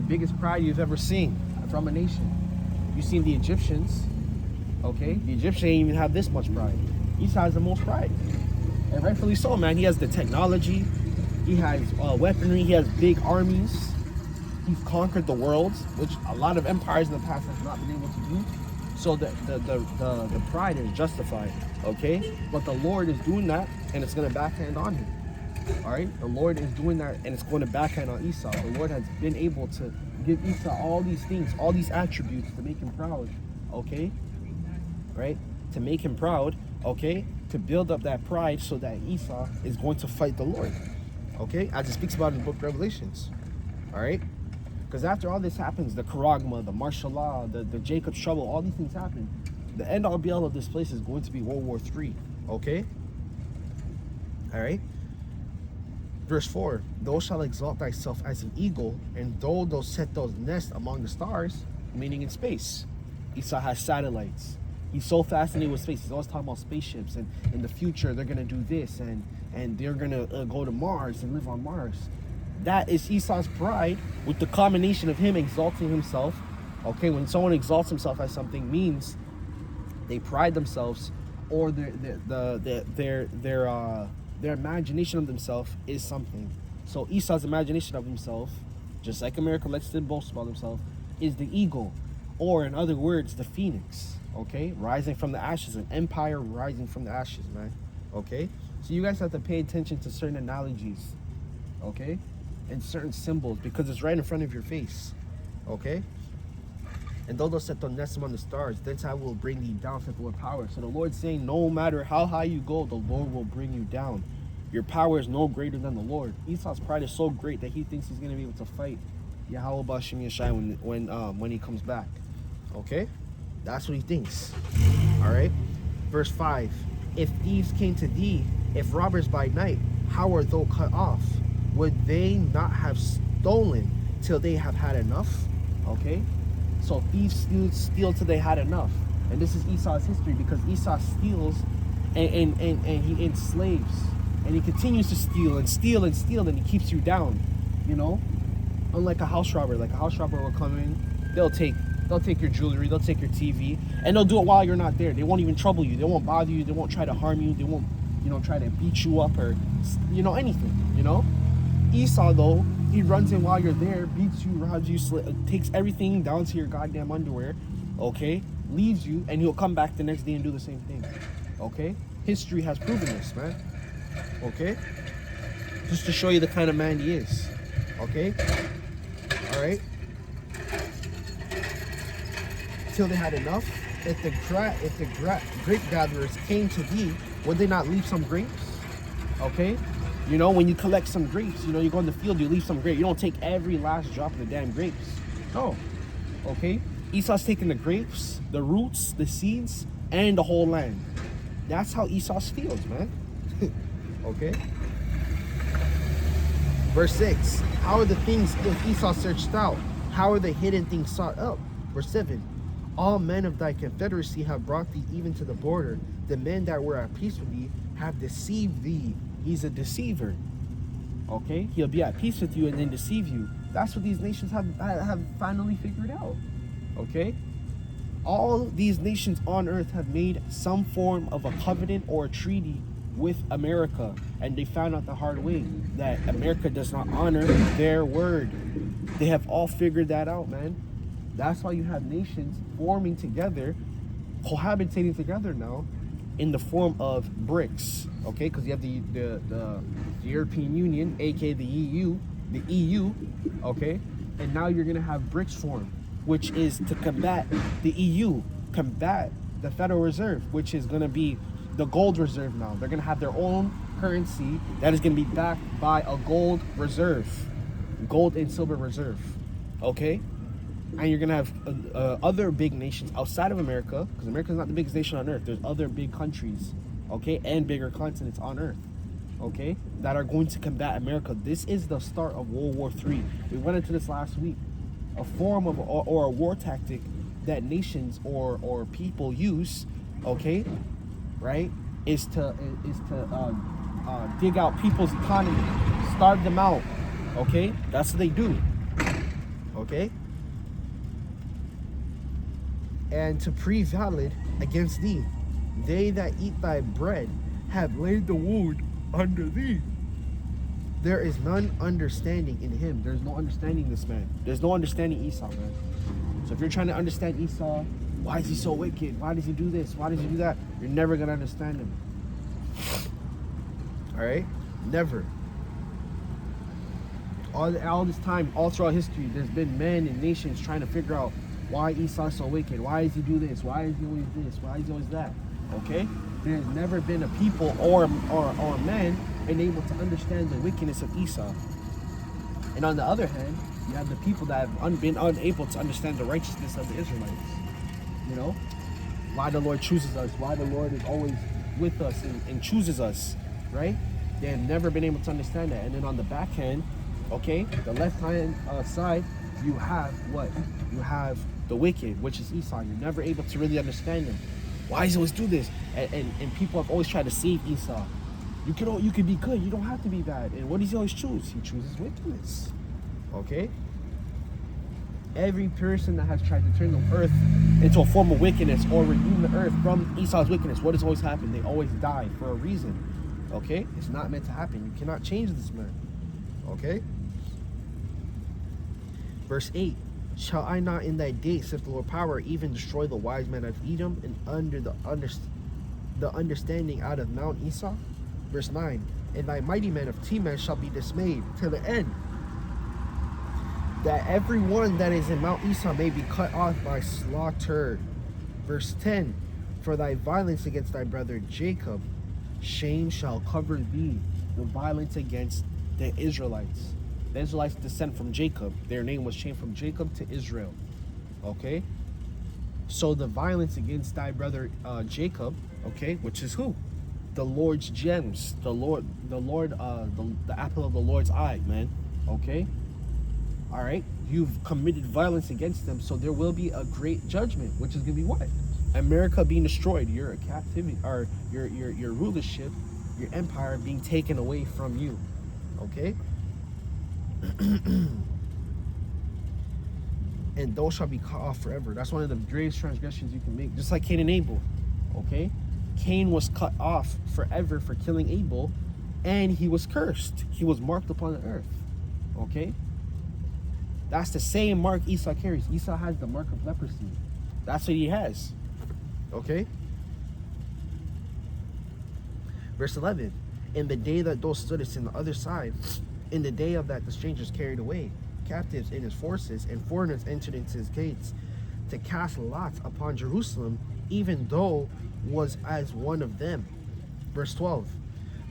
biggest pride you've ever seen from a nation. You've seen the Egyptians, okay? The Egyptians ain't even have this much pride. Esau has the most pride. And rightfully so, man. He has the technology. He has weaponry. He has big armies. He's conquered the world, which a lot of empires in the past have not been able to do. So the pride is justified, okay? But the Lord is doing that, and it's going to backhand on him. All right? The Lord is doing that, and it's going to backhand on Esau. The Lord has been able to give Esau all these things, all these attributes to make him proud, okay? Right? To make him proud, okay? To build up that pride so that Esau is going to fight the Lord, okay? As it speaks about in the book of Revelations, all right? Because after all this happens, the charagma, the martial law, the Jacob's trouble, all these things happen. The end all be all of this place is going to be World War III, okay? All right? Verse 4, thou shalt exalt thyself as an eagle, and though thou set those nests among the stars, meaning in space. Esau has satellites. He's so fascinated with space. He's always talking about spaceships, and in the future they're going to do this, and they're going to go to Mars and live on Mars. That is Esau's pride, with the combination of him exalting himself. Okay, when someone exalts himself as something, means they pride themselves, or their imagination of themselves is something. So Esau's imagination of himself, just like America likes to boast about himself, is the eagle, or in other words, the phoenix. Okay, rising from the ashes, an empire rising from the ashes, man. Okay, so you guys have to pay attention to certain analogies, okay, and certain symbols, because it's right in front of your face, okay? And though thou set the nest among the stars, thence I will bring thee down, saith the Lord power. So the Lord's saying, no matter how high you go, the Lord will bring you down. Your power is no greater than the Lord. Esau's pride is so great that he thinks he's going to be able to fight Yahawah when he comes back, okay? That's what he thinks, all right? Verse 5, if thieves came to thee, if robbers by night, how art thou cut off? Would they not have stolen till they have had enough? Okay? So thieves steal till they had enough. And this is Esau's history, because Esau steals and he enslaves. And he continues to steal and steal and steal, and he keeps you down, you know? Unlike a house robber. Like a house robber will come in, they'll take your jewelry, they'll take your TV, and they'll do it while you're not there. They won't even trouble you. They won't bother you. They won't try to harm you. They won't, try to beat you up or, anything, Esau, though, he runs in while you're there, beats you, robs you, takes everything down to your goddamn underwear, okay? Leaves you, and he'll come back the next day and do the same thing, okay? History has proven this, man, okay? Just to show you the kind of man he is, okay? All right? Till they had enough. If the grape gatherers came to thee, would they not leave some grapes? Okay? When you collect some grapes, you go in the field, you leave some grapes. You don't take every last drop of the damn grapes. No. Okay? Esau's taking the grapes, the roots, the seeds, and the whole land. That's how Esau steals, man. Okay? Verse 6. How are the things if Esau searched out? How are the hidden things sought up? Verse 7. All men of thy confederacy have brought thee even to the border. The men that were at peace with thee have deceived thee. He's a deceiver. Okay? He'll be at peace with you and then deceive you. That's what these nations have finally figured out. Okay? All these nations on earth have made some form of a covenant or a treaty with America. And they found out the hard way that America does not honor their word. They have all figured that out, man. That's why you have nations forming together, cohabitating together now, in the form of BRICS, okay? Because you have the European Union, aka the EU, okay? And now you're gonna have BRICS form, which is to combat the EU, combat the Federal Reserve, which is gonna be the gold reserve now. They're gonna have their own currency that is gonna be backed by a gold reserve, gold and silver reserve, okay? And you're going to have other big nations outside of America, because America is not the biggest nation on earth. There's other big countries, okay, and bigger continents on earth, okay, that are going to combat America. This is the start of World War III. We went into this last week. A form of, or a war tactic that nations or people use, okay, right, is to dig out people's economy, starve them out, okay? That's what they do. Okay? And to prevalid against thee. They that eat thy bread have laid the wound under thee. There is none understanding in him. There's no understanding this man. There's no understanding Esau, man. So if you're trying to understand Esau, why is he so wicked? Why does he do this? Why does he do that? You're never going to understand him. All right? Never. All this time, all throughout history, there's been men and nations trying to figure out why Esau is so wicked. Why does he do this? Why is he always this? Why is he always that? Okay? There's never been a people or man been able to understand the wickedness of Esau. And on the other hand, you have the people that have been unable to understand the righteousness of the Israelites. You know? Why the Lord chooses us. Why the Lord is always with us and chooses us. Right? They have never been able to understand that. And then on the back hand, okay, the left hand side, you have what? You have the wicked, which is Esau. You're never able to really understand him. Why does he always do this? And people have always tried to save Esau. You could be good. You don't have to be bad. And what does he always choose? He chooses wickedness. Okay? Every person that has tried to turn the earth into a form of wickedness or redeem the earth from Esau's wickedness, what has always happened? They always die for a reason. Okay? It's not meant to happen. You cannot change this man. Okay? Verse 8. Shall I not in thy day, saith the Lord power, even destroy the wise men of Edom and under the understanding out of Mount Esau? Verse 9. And thy mighty men of Teman shall be dismayed to the end, that every one that is in Mount Esau may be cut off by slaughter. Verse 10. For thy violence against thy brother Jacob, shame shall cover thee. The violence against the Israelites. The Israelites descend from Jacob. Their name was changed from Jacob to Israel. Okay? So the violence against thy brother Jacob, okay, which is who? The Lord's gems. The apple of the Lord's eye, man. Okay? All right? You've committed violence against them, so there will be a great judgment, which is going to be what? America being destroyed, your captivity, or your rulership, your empire being taken away from you. Okay? And those shall be cut off forever. That's one of the greatest transgressions you can make. Just like Cain and Abel. Okay? Cain was cut off forever for killing Abel, and he was cursed. He was marked upon the earth. Okay? That's the same mark Esau carries. Esau has the mark of leprosy. That's what he has. Okay? Verse 11. In the day that thou stoodest in the other side, in the day of that the strangers carried away captives in his forces, and foreigners entered into his gates, to cast lots upon Jerusalem, even though was as one of them. Verse 12.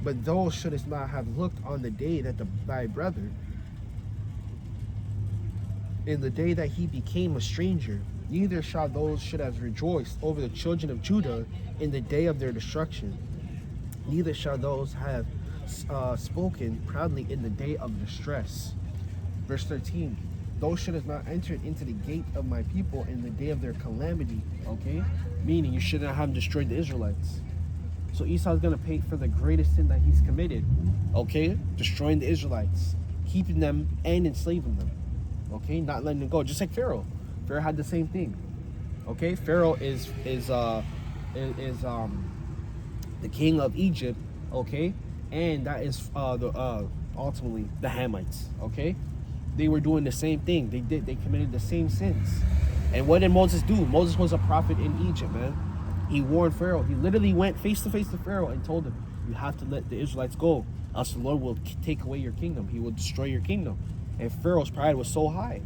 But thou shouldest not have looked on the day that thy brother, in the day that he became a stranger, neither shall those should have rejoiced over the children of Judah in the day of their destruction, neither shall those have spoken proudly in the day of distress. Verse 13. Those should have not entered into the gate of my people in the day of their calamity. Okay? Meaning you should not have destroyed the Israelites. So Esau is going to pay for the greatest sin that he's committed. Okay? Destroying the Israelites. Keeping them and enslaving them. Okay? Not letting them go. Just like Pharaoh. Pharaoh had the same thing. Okay? Pharaoh is the king of Egypt. Okay? And that is ultimately the Hamites. Okay? They were doing the same thing. They committed the same sins. And what did Moses do? Moses was a prophet in Egypt, man. He warned Pharaoh. He literally went face to face to Pharaoh and told him, you have to let the Israelites go, else the Lord will take away your kingdom. He will destroy your kingdom. And Pharaoh's pride was so high.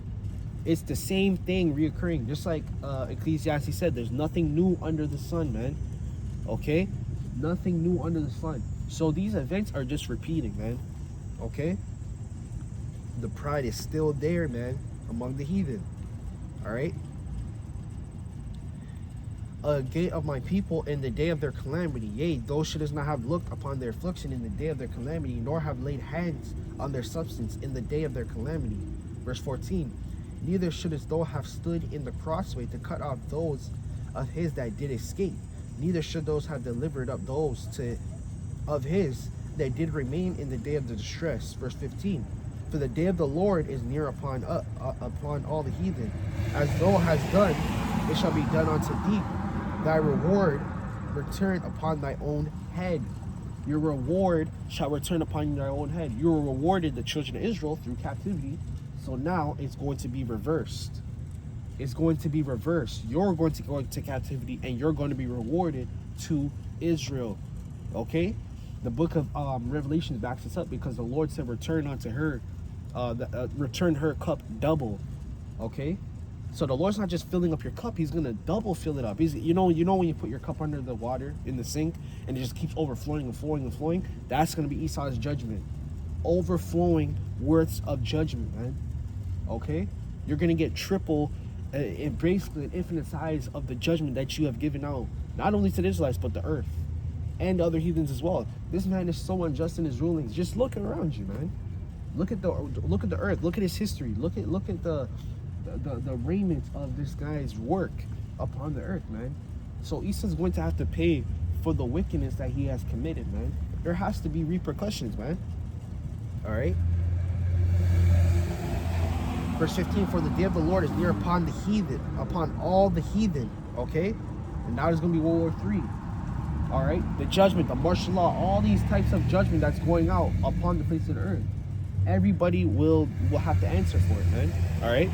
It's the same thing reoccurring. Just like Ecclesiastes said, there's nothing new under the sun, man. Okay? Nothing new under the sun. So these events are just repeating, man. Okay? The pride is still there, man, among the heathen. All right? A gate of my people in the day of their calamity. Yea, those shouldest not have looked upon their affliction in the day of their calamity, nor have laid hands on their substance in the day of their calamity. Verse 14. Neither shouldest thou have stood in the crossway to cut off those of his that did escape. Neither should those have delivered up those of his that did remain in the day of the distress. Verse 15. For the day of the Lord is near upon all the heathen. As thou hast done, it shall be done unto thee. Thy reward return upon thy own head. Your reward shall return upon thy own head. You were rewarded, the children of Israel, through captivity. So now it's going to be reversed. It's going to be reversed. You're going to go into captivity and you're going to be rewarded to Israel. Okay? The book of Revelations backs this up, because the Lord said, return unto her, return her cup double. Okay? So the Lord's not just filling up your cup, he's going to double fill it up. You know when you put your cup under the water in the sink and it just keeps overflowing and flowing and flowing? That's going to be Esau's judgment. Overflowing worths of judgment, man. Okay? You're going to get triple and basically an infinite size of the judgment that you have given out, not only to the Israelites, but the earth and other heathens as well. This man is so unjust in his rulings. Just look around you, man. Look at the earth. Look at his history. Look at the raiment of this guy's work upon the earth, man. So Esau's going to have to pay for the wickedness that he has committed, man. There has to be repercussions, man. All right. Verse 15, for the day of the Lord is near upon the heathen, upon all the heathen. Okay. And now there's going to be World War III. All right. The judgment, the martial law, all these types of judgment that's going out upon the face of the earth. Everybody will have to answer for it, man. All right.